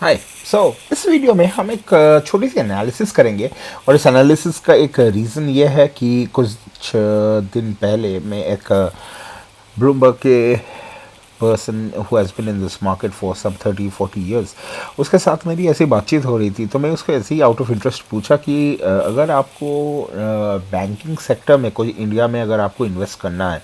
हाय सो इस वीडियो में हम एक छोटी सी एनालिसिस करेंगे। और इस एनालिसिस का एक रीज़न ये है कि कुछ दिन पहले मैं एक ब्लूमबर्ग के person who has been in this market for some 30-40 years, उसके साथ मेरी ऐसी बातचीत हो रही थी। तो मैं उसको ऐसे ही आउट ऑफ इंटरेस्ट पूछा कि अगर आपको बैंकिंग सेक्टर में कोई इंडिया में अगर आपको इन्वेस्ट करना है,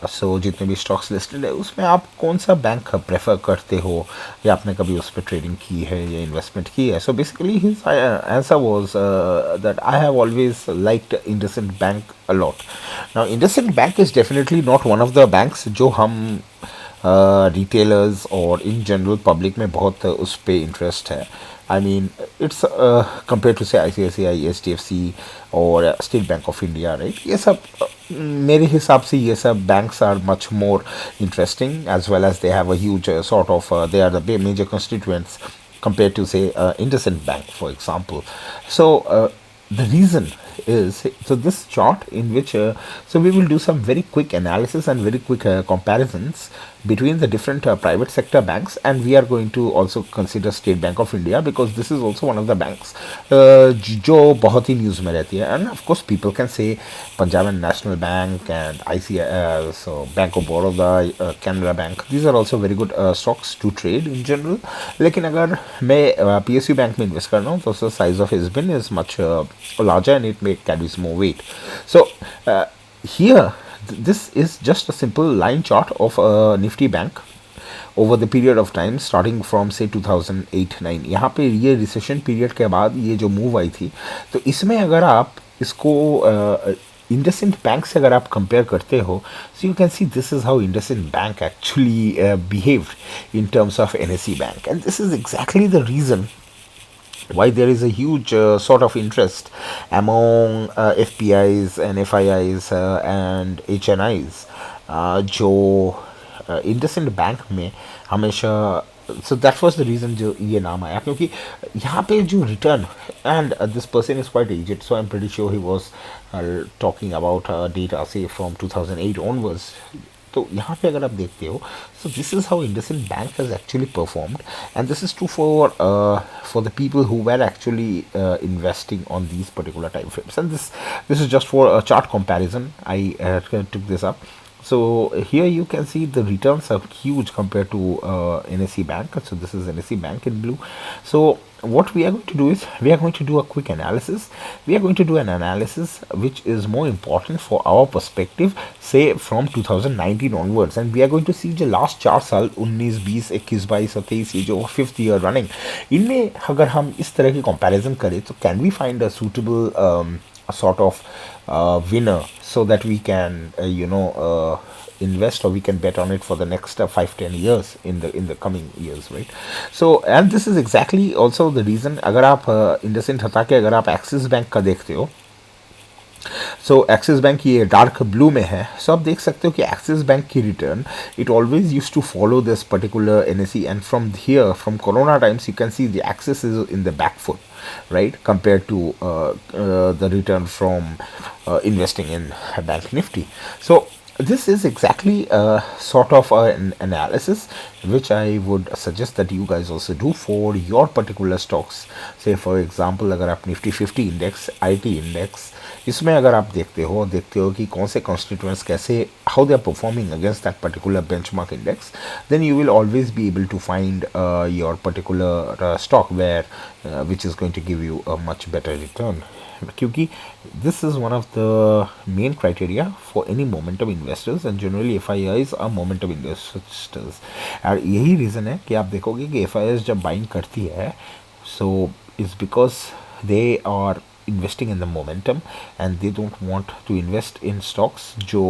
सो जितने भी स्टॉक्स लिस्टेड है उसमें आप कौन सा बैंक प्रेफर करते हो, या आपने कभी उस पर ट्रेडिंग की है या इन्वेस्टमेंट की है। So basically his answer was that I have always liked IndusInd bank a lot. Now IndusInd bank is definitely not one of the banks जो हम रिटेलर्स और इन जनरल पब्लिक में बहुत उस पर इंटरेस्ट है। I mean it's compare to से ICICI, HDFC और State Bank of India, right. ये सब मेरे हिसाब से ये सब banks are much more interesting, as well as they have a huge sort of they are the major constituents compared to say IndusInd Bank, for example. So the reason is, so this chart in which so we will do some very quick analysis and very quick comparisons between the different private sector banks, and we are going to also consider State Bank of India because this is also one of the banks जो बहुत ही news में रहती है। And of course people can say Punjab and national bank and ICI, so Bank of Baroda, Canara Bank, these are also very good stocks to trade in general। लेकिन अगर मैं PSU bank में invest कर रहा हूँ तो size of his bin is much larger and it may carries more weight। So here this is just a simple line chart of a Nifty bank over the period of time starting from say 2008-9। यहाँ पे ये recession period के बाद ये जो move I थी, तो इसमें अगर आप इसको इंडसइंड बैंक से अगर आप कंपेयर करते हो, so you can see this is how IndusInd bank actually behaved in terms of NSE bank, and this is exactly the reason why there is a huge sort of interest among FPIs and FIIs and HNIs जो IndusInd bank में हमेशा। So that was the reason जो ये नाम आया, क्योंकि यहाँ पे जो return, and this person is quite aged, so I am pretty sure he was talking about data से फ्रॉम 2008 ऑनवर्ड्स। तो यहाँ पे अगर आप देखते हो, so this is how IndusInd bank has actually performed, and this is true for the people who were actually investing on these particular time frames, and this is just for a chart comparison. I took this up. So here you can see the returns are huge compared to NSE Bank. So this is NSE Bank in blue. So what we are going to do is we are going to do a quick analysis. We are going to do an analysis which is more important for our perspective, say from 2019 onwards, and we are going to see the last 4 साल 19, 20, 21, 22 और 23, ये जो 5th year running, इनमें अगर हम इस तरह की comparison करें तो can we find a suitable a sort of winner so that we can invest, or we can bet on it for the next 5-10 years in the coming years, right? So and this is exactly also the reason, अगर आप IndusInd हटा के अगर आप axis bank का देखते हो, so Axis bank ये डार्क ब्लू में है, सो आप देख सकते हो कि एक्सिस बैंक की return it always use to follow this particular NSE, and from here from corona times you can see the Axis is in the back foot, right, compared to the return from investing in Bank Nifty. So this is exactly sort of an analysis which I would suggest that you guys also do for your particular stocks। say for example अगर आप Nifty 50 index, IT index, इसमें अगर आप देखते हो कि कौन से constituents कैसे, how they are performing against that particular benchmark index, then you will always be able to find your particular stock where which is going to give you a much better return, क्योंकि this is one of the main criteria for any momentum investors, and generally FIIs are momentum investors। और यही reason है कि आप देखोगे कि FIIs जब buying करती है, so it's because they are investing in the momentum and they don't want to invest in stocks जो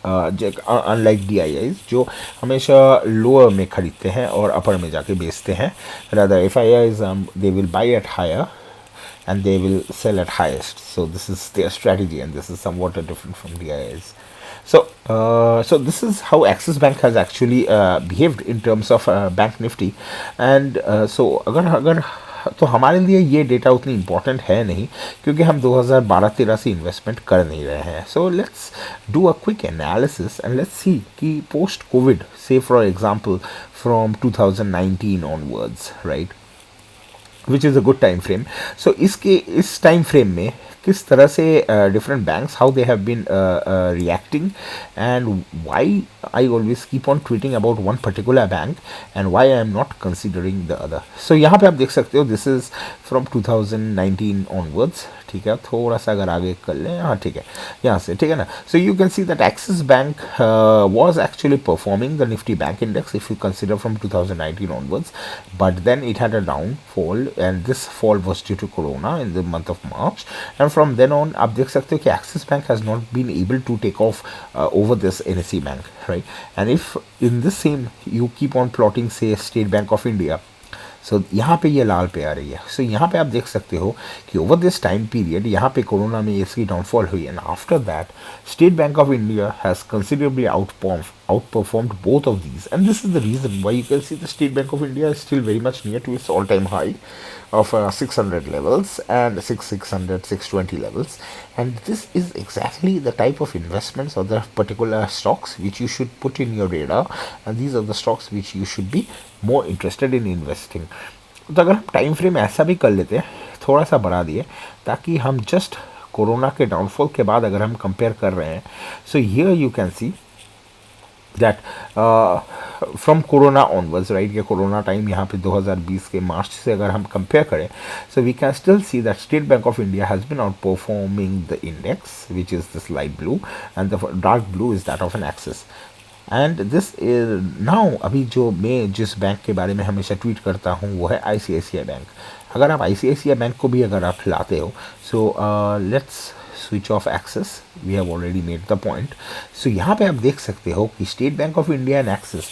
अनलाइक DIIs जो हमेशा लोअर में खरीदते हैं और अपर में जाके बेचते हैं। rather FIIs they will buy at higher and they will sell at highest, so this is their strategy, and this is somewhat different from DIIs। So this is how Axis Bank has actually behaved in terms of Bank Nifty, and so अगर तो हमारे लिए ये data उतनी important है नहीं, क्योंकि हम 2012-13 से इन्वेस्टमेंट कर नहीं रहे हैं. So let's do a quick analysis and let's see कि post COVID, say for example from 2019 onwards, right, which is a good time frame. So इसके इस टाइम फ्रेम में किस तरह से different banks, how they have been reacting, and why I always keep on tweeting about one particular bank and why I am not considering the other. So यहाँ पे आप देख सकते हो, दिस इज फ्रॉम 2019 ऑनवर्ड्स. ठीक है, थोड़ा सा अगर आगे कर लें, हाँ ठीक है, यहाँ से ठीक है ना. सो you can see that axis bank was actually performing the Nifty Bank Index if you consider from 2019 onwards, but then it had a downfall, and this fall was due to Corona in the month of March, and from then on आप देख सकते हो कि Axis Bank has not been able to take off over this NSE Bank, right? And if in this same you keep on plotting say State Bank of India, सो यहाँ पे ये लाल पे आ रही है. सो यहाँ पे आप देख सकते हो कि ओवर दिस टाइम पीरियड यहाँ पे कोरोना में इसकी डाउनफॉल हुई, and after that State Bank of India has considerably outperformed both of these, and this is the reason why you can see the State Bank of India is still very much near to its all-time high of 600 levels and 620 levels. And this is exactly the type of investments or the particular stocks which you should put in your radar, and these are the stocks which you should be more interested in investing. तो अगर हम time frame ऐसा भी कर लेते हैं, थोड़ा सा बढ़ा दिए, ताकि हम जस्ट कोरोना के डाउनफॉल के बाद अगर हम कंपेयर कर रहे हैं, so here you can see that from corona onwards, right, ये कोरोना टाइम यहाँ पे 2020 के मार्च से अगर हम कंपेयर करें, so we can still see that State Bank of India has been outperforming the index which is this light blue, and the dark blue is that of an Axis. And this is now, अभी जो मैं जिस bank के बारे में हमेशा tweet करता हूँ वो है ICICI बैंक. अगर आप ICICI बैंक को भी अगर आप लाते हो, so let's switch off Axis, we have already made the point. So यहाँ पे आप देख सकते हो कि State Bank of India and Axis,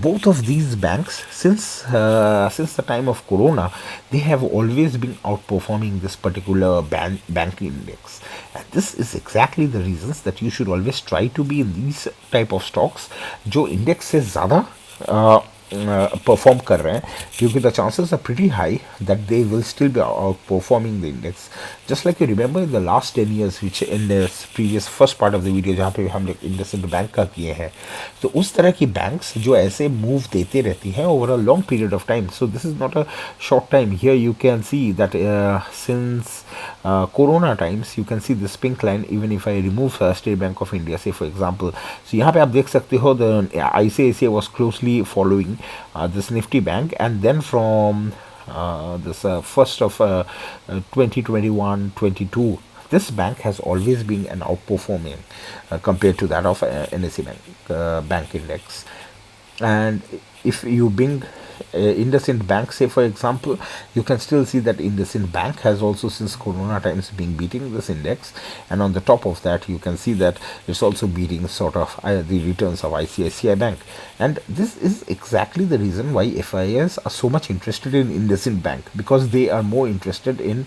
both of these banks since the time of corona, they have always been outperforming this particular bank index, and this is exactly the reasons that you should always try to be in these type of stocks जो index से ज़्यादा perform कर रहे हैं, क्योंकि the chances are pretty high that they will still be outperforming the index. Just like you remember in the last 10 years which in the previous first part of the video जहाँ पे हम लोग IndusInd bank का किए हैं, तो उस तरह की बैंक्स जो ऐसे मूव देते रहती हैं over a long period of time. So this is not a short time. Here you can see that since corona times you can see this pink line. Even if I remove State Bank of India, say for example, so यहाँ पे आप देख सकते हो the ICICI was closely following this Nifty Bank, and then from this first of 2021-22, this bank has always been an outperforming compared to that of NSE bank index. And if you bring IndusInd Bank, say for example, you can still see that IndusInd Bank has also since Corona times been beating this index, and on the top of that you can see that it's also beating sort of the returns of ICICI Bank. And this is exactly the reason why FIs are so much interested in IndusInd Bank, because they are more interested in,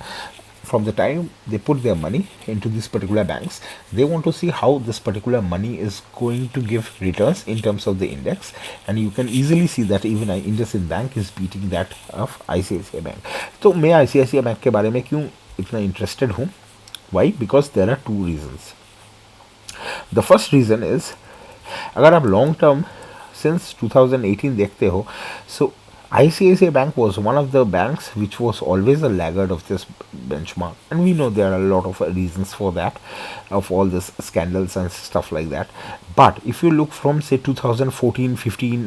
from the time they put their money into these particular banks, they want to see how this particular money is going to give returns in terms of the index. And you can easily see that even IndusInd Bank is beating that of ICICI Bank. तो मैं ICICI Bank के बारे में क्यों इतना interested हूँ? Why? Because there are two reasons. The first reason is, अगर आप long term since 2018 देखते हो, so ICICI Bank was one of the banks which was always a laggard of this benchmark, and we know there are a lot of reasons for that, of all this scandals and stuff like that. But if you look from say 2014-15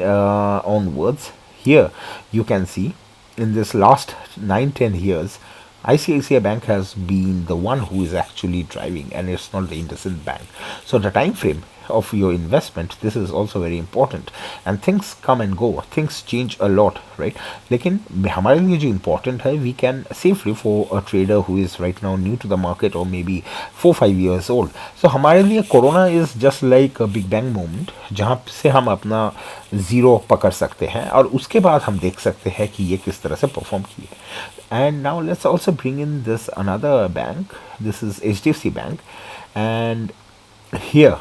onwards, here you can see in this last 9-10 years, ICICI Bank has been the one who is actually driving, and it's not the IndusInd Bank. So the time frame of your investment, this is also very important, and things come and go, things change a lot, right? लेकिन हमारे लिए जो important है, we can safely, for a trader who is right now new to the market or maybe 4-5 years old, so हमारे लिए corona is just like a big bang moment, जहाँ से हम अपना ज़ीरो पकड़ सकते हैं और उसके बाद हम देख सकते हैं कि ये किस तरह से परफॉर्म किए. And now let's also bring in this another bank. This is HDFC Bank, and here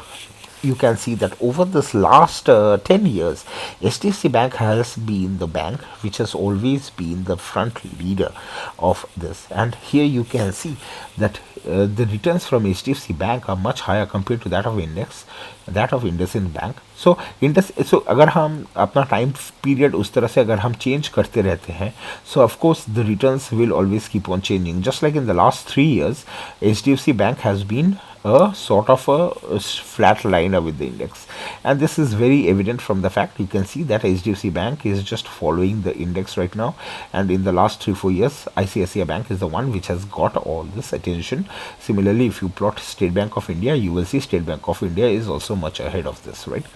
you can see that over this last 10 years, HDFC Bank has been the bank which has always been the front leader of this. And here you can see that the returns from HDFC Bank are much higher compared to that of index, that of IndusInd Bank. So Indus so अगर हम अपना time period उस तरह से अगर हम change करते रहते हैं, सो of course the returns will always keep on changing. Just like in the last 3 years, HDFC Bank has been a sort of a flat liner with the index, and this is very evident from the fact you can see that HDFC Bank is just following the index right now, and in the last 3-4 years ICICI Bank is the one which has got all this attention. Similarly, if you plot State Bank of India, you will see State Bank of India is also much ahead of this, right?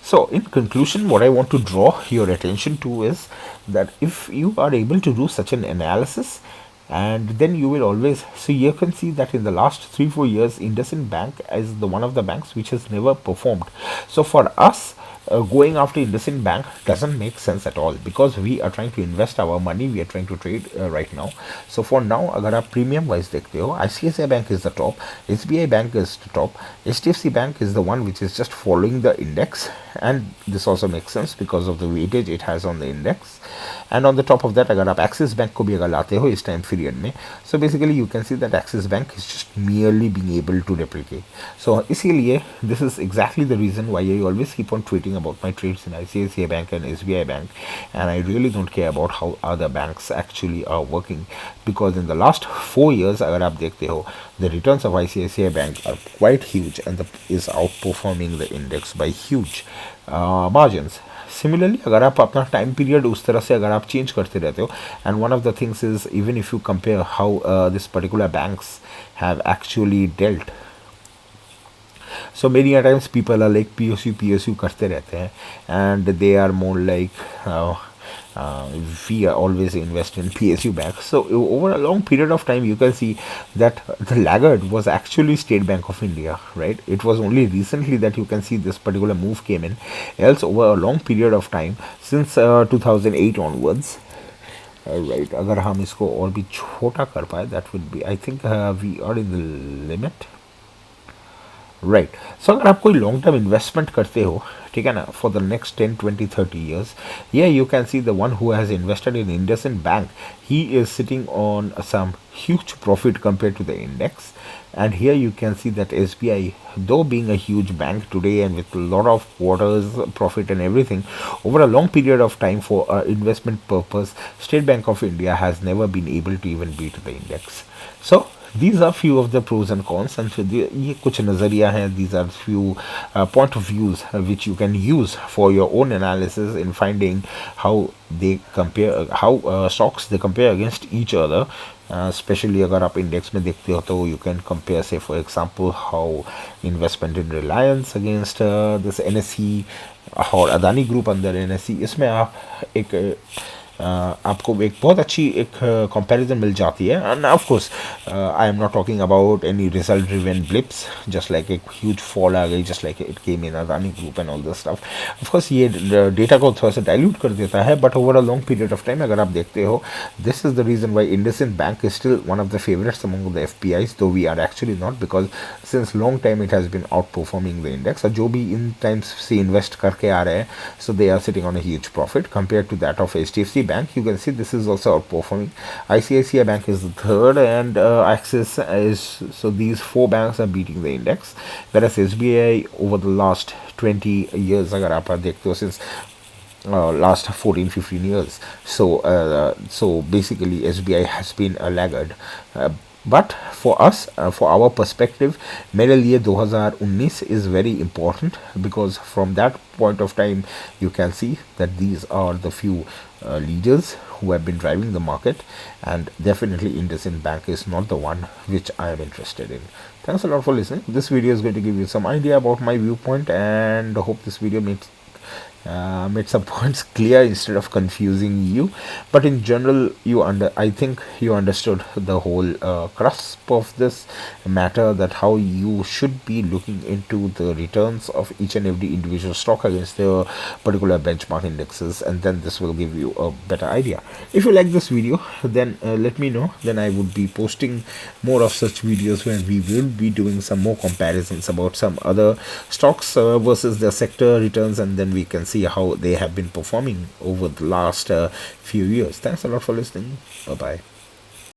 So, in conclusion, what I want to draw your attention to is that if you are able to do such an analysis, and then you will always, so you can see that in the last 3-4 years, IndusInd Bank is the one of the banks which has never performed. So for us, going after IndusInd Bank doesn't make sense at all, because we are trying to invest our money, we are trying to trade right now. So for now, अगर आप premium wise देखते हो, ICICI Bank is the top, SBI Bank is the top, HDFC Bank is the one which is just following the index, and this also makes sense because of the weightage it has on the index. And on the top of that, अगर आप Axis Bank को भी अगर लाते हो इस time period में, so basically you can see that Axis Bank is just merely being able to replicate. So इसीलिए this is exactly the reason why I always keep on tweeting about my trades in ICICI Bank and SBI Bank, and I really don't care about how other banks actually are working, because in the last 4 years, अगर आप देखते हो, the returns of ICICI Bank are quite huge and is outperforming the index by huge margins. Similarly, अगर आप अपना time period उस तरह से अगर आप चेंज करते रहते हो, and one of the things is even if you compare how this particular banks have actually dealt, so many a times people are like PSU करते रहते हैं, and they are more like we are always invest in PSU banks. So over a long period of time, you can see that the laggard was actually State Bank of India, right? It was only recently that you can see this particular move came in. Else, over a long period of time, since 2008 onwards, right? अगर हम इसको और भी छोटा कर पाए, that would be, I think we are in the limit. Right. So अगर आप कोई लॉन्ग टर्म इन्वेस्टमेंट करते हो, ठीक है ना, for the next 10, 20, 30 years, yeah, you can see the one who has invested in IndusInd Bank, he is sitting on some huge profit compared to the index. And here you can see that SBI, though being a huge bank today and with a lot of quarters profit and everything, over a long period of time for investment purpose, State Bank of India has never been able to even beat the index. So these are few of the pros and cons, and so ये कुछ नज़रिया हैं, these are few point of views which you can use for your own analysis in finding how they compare, how stocks they compare against each other. Especially अगर आप index में देखते हो तो you can compare, say for example, how investment in Reliance against this NSE और Adani group अंदर NSE, इसमें आप एक आपको एक बहुत अच्छी एक कंपैरिजन मिल जाती है. And of course I am not talking about any result driven blips, just like एक ह्यूज फॉल आ गई, just like it came in Adani group and all this stuff. Of course ये डेटा को थोड़ा सा डाइल्यूट कर देता है, but over a long period of time अगर आप देखते हो, this is the reason why IndusInd Bank is still one of the favorites among the FPIs, though we are actually not, because since long time it has been outperforming the index. जो भी इन times से invest करके आ रहे हैं, so they are sitting on a huge profit compared to that of HDFC Bank. You can see this is also outperforming. ICICI Bank is the third, and Axis is, so these four banks are beating the index, whereas SBI over the last 20 years, अगर आप देखते हो, since last 14-15 years, so basically SBI has been a laggard. But for us, for our perspective, मेरे लिए 2019 is very important, because from that point of time you can see that these are the few leaders who have been driving the market, and definitely IndusInd Bank is not the one which I am interested in. Thanks a lot for listening. This video is going to give you some idea about my viewpoint, and I hope this video made some points clear instead of confusing you. But in general, I think you understood the whole crux of this matter, that how you should be looking into the returns of each and every individual stock against their particular benchmark indexes, and then this will give you a better idea. If you like this video, then let me know. Then I would be posting more of such videos where we will be doing some more comparisons about some other stocks versus their sector returns, and then we can see how they have been performing over the last few years. Thanks a lot for listening. Bye bye.